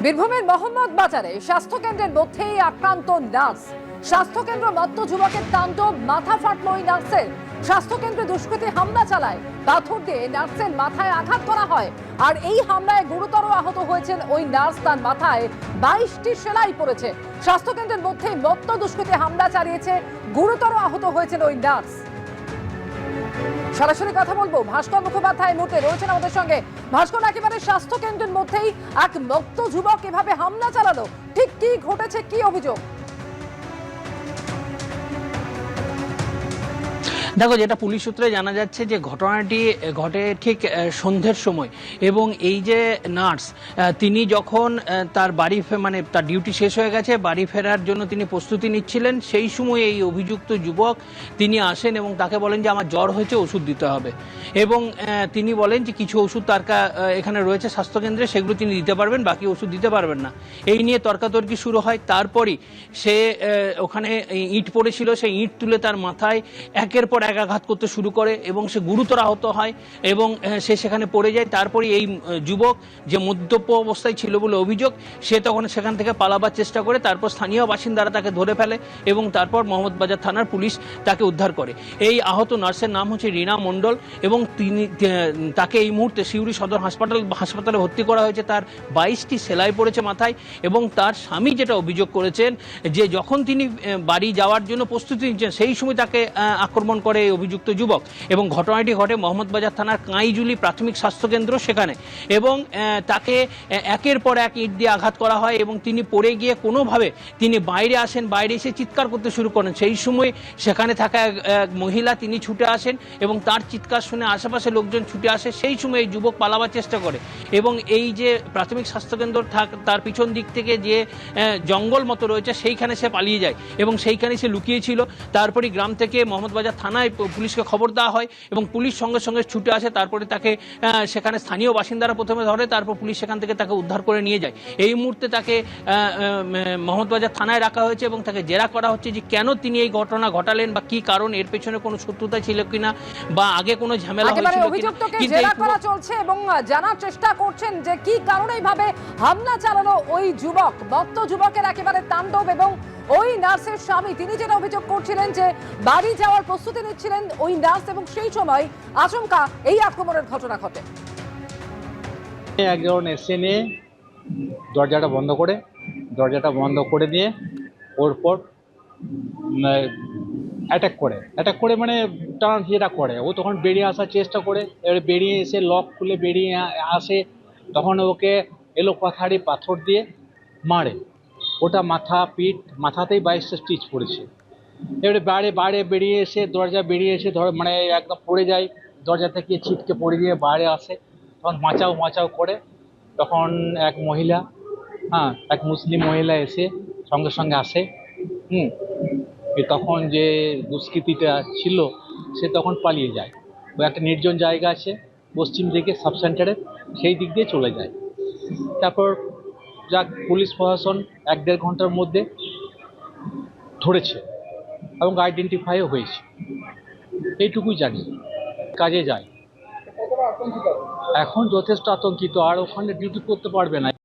বীরভূমের মোহাম্মদ বাজারে স্বাস্থ্যকেন্দ্রের মধ্যেই আক্রান্ত নার্স। স্বাস্থ্যকেন্দ্র মত্ত যুবকের তাণ্ডব, মাথা ফাটল ওই নার্সের। স্বাস্থ্যকেন্দ্রে দুষ্কৃতী হামলা চালায়, পাথর দিয়ে নার্সের মাথায় আঘাত করা হয়। আর এই হামলায় গুরুতর আহত হয়েছেন ওই নার্স। তার মাথায় 22টি সেলাই পড়েছে। স্বাস্থ্যকেন্দ্রের মধ্যেই মত্ত দুষ্কৃতী হামলা চালিয়েছে, গুরুতর আহত হয়েছেন ওই নার্স। সরাসরি কথা বলবো, ভাস্কর মুখোপাধ্যায় মুহূর্তে রয়েছেন আমাদের সঙ্গে। ভাস্কর, একেবারে স্বাস্থ্য কেন্দ্রের মধ্যেই এক মত্ত যুবক এভাবে হামলা চালালো, ঠিক কি ঘটেছে, কি অভিযোগ? দেখো, যেটা পুলিশ সূত্রে জানা যাচ্ছে যে ঘটনাটি ঘটে ঠিক সন্ধ্যের সময়, এবং এই যে নার্স তিনি যখন তার বাড়ি মানে তার ডিউটি শেষ হয়ে গেছে, বাড়ি ফেরার জন্য তিনি প্রস্তুতি নিচ্ছিলেন, সেই সময় এই অভিযুক্ত যুবক তিনি আসেন এবং তাকে বলেন যে আমার জ্বর হয়েছে, ওষুধ দিতে হবে। এবং তিনি বলেন যে কিছু ওষুধ তার এখানে রয়েছে স্বাস্থ্যকেন্দ্রে, সেগুলো তিনি দিতে পারবেন, বাকি ওষুধ দিতে পারবেন না। এই নিয়ে তর্কাতর্কি শুরু হয়। তারপরই সে ওখানে ইট পড়েছিল, সেই ইট তুলে তার মাথায় একের পর এক আঘাত করতে শুরু করে এবং সে গুরুতর আহত হয় এবং সে সেখানে পড়ে যায়। তারপরে এই যুবক, যে মদ্যপ অবস্থায় ছিল বলে অভিযোগ, সে তখন সেখান থেকে পালাবার চেষ্টা করে। তারপর স্থানীয় বাসিন্দারা তাকে ধরে ফেলে এবং তারপর মোহাম্মদবাজার থানার পুলিশ তাকে উদ্ধার করে। এই আহত নার্সের নাম হচ্ছে রীনা মণ্ডল এবং তাকে এই মুহূর্তে সিউড়ি সদর হাসপাতালে ভর্তি করা হয়েছে। তার 22টি সেলাই পড়েছে মাথায়। এবং তার স্বামী যেটা অভিযোগ করেছেন যে যখন তিনি বাড়ি যাওয়ার জন্য প্রস্তুতি নিচ্ছেন, সেই সময় তাকে আক্রমণ করে এই অভিযুক্ত যুবক। এবং ঘটনাটি ঘটে মোহাম্মদবাজার থানার কাঁইজুলি প্রাথমিক স্বাস্থ্যকেন্দ্র সেখানে। এবং তাকে একের পর এক ইট দিয়ে আঘাত করা হয় এবং তিনি পড়ে গিয়ে কোনোভাবে তিনি বাইরে আসেন। বাইরে এসে চিৎকার করতে শুরু করেন। সেই সময় সেখানে থাকা এক মহিলা তিনি ছুটে আসেন এবং তার চিৎকার শুনে আশেপাশে লোকজন ছুটে আসে। সেই সময় এই যুবক পালাবার চেষ্টা করে এবং এই যে প্রাথমিক স্বাস্থ্যকেন্দ্র তার পিছন দিক থেকে যে জঙ্গল মতো রয়েছে, সেইখানে সে পালিয়ে যায় এবং সেইখানে সে লুকিয়েছিল। তারপরে গ্রাম থেকে মোহাম্মদবাজার থানায় পুলিশকে খবর দেওয়া হয় এবং পুলিশ সঙ্গে সঙ্গে ছুটে আসে। তারপরে তাকে সেখানে স্থানীয় বাসিন্দারা প্রথমে ধরে, তারপর পুলিশ সেখান থেকে তাকে উদ্ধার করে নিয়ে যায়। এই মুহূর্তে তাকে মোহাম্মদবাজার থানায় রাখা হয়েছে এবং তাকে জেরা করা হচ্ছে যে কেন তিনি এই ঘটনা ঘটালেন বা কি কারণ, এর পেছনে কোনো শত্রুতা ছিল কিনা বা আগে কোনো ঝামেলা হয়েছিল কিনা। জেরা করা চলছে এবং জানার চেষ্টা করছেন যে কি কারণে এইভাবে হামলা চালালো ওই যুবক। মত্ত যুবকের একেবারে তাণ্ডব। এবং ওই নার্সের স্বামী তিনি যেটা অভিযোগ করছিলেন যে বাড়ি যাওয়ার প্রস্তুতি নিচ্ছিলেন ওই নার্স এবং সেই সময় আচমকা এই আক্রমণের ঘটনা ঘটে। একজন এসে নিয়ে দরজাটা বন্ধ করে দিয়ে ওর পর অ্যাটাক করে মানে টানা যেটা করে, ও তখন বেরিয়ে আসার চেষ্টা করে। এবারে বেরিয়ে এসে লক খুলে বেরিয়ে আসে, তখন ওকে এলো পাথাড়ি পাথর দিয়ে মারে। ওটা মাথাতেই 22টা স্টিচ পড়েছে। এবারে বাইরে বেরিয়ে এসে বেরিয়ে এসে মানে একদম পড়ে যায়, দরজা থেকে ছিটকে পড়ে গিয়ে বাইরে আসে। তখন মাচাও করে, তখন এক মুসলিম মহিলা এসে সঙ্গে আসে। তখন যে দুষ্কৃতীটা ছিল সে তখন পালিয়ে যায়। ও একটা নির্জন জায়গা আছে পশ্চিম দিকে সাব সেন্টারের, সেই দিক দিয়ে চলে যায়। তারপর যাক, পুলিশ প্রশাসন 1-1.5 ঘন্টার মধ্যে ধরেছে এবং আইডেন্টিফাইও হয়েছে। এইটুকুই জানি। কাজে যায়, এখন যথেষ্ট আতঙ্কিত, আর ওখানে ডিউটি করতে পারবে না।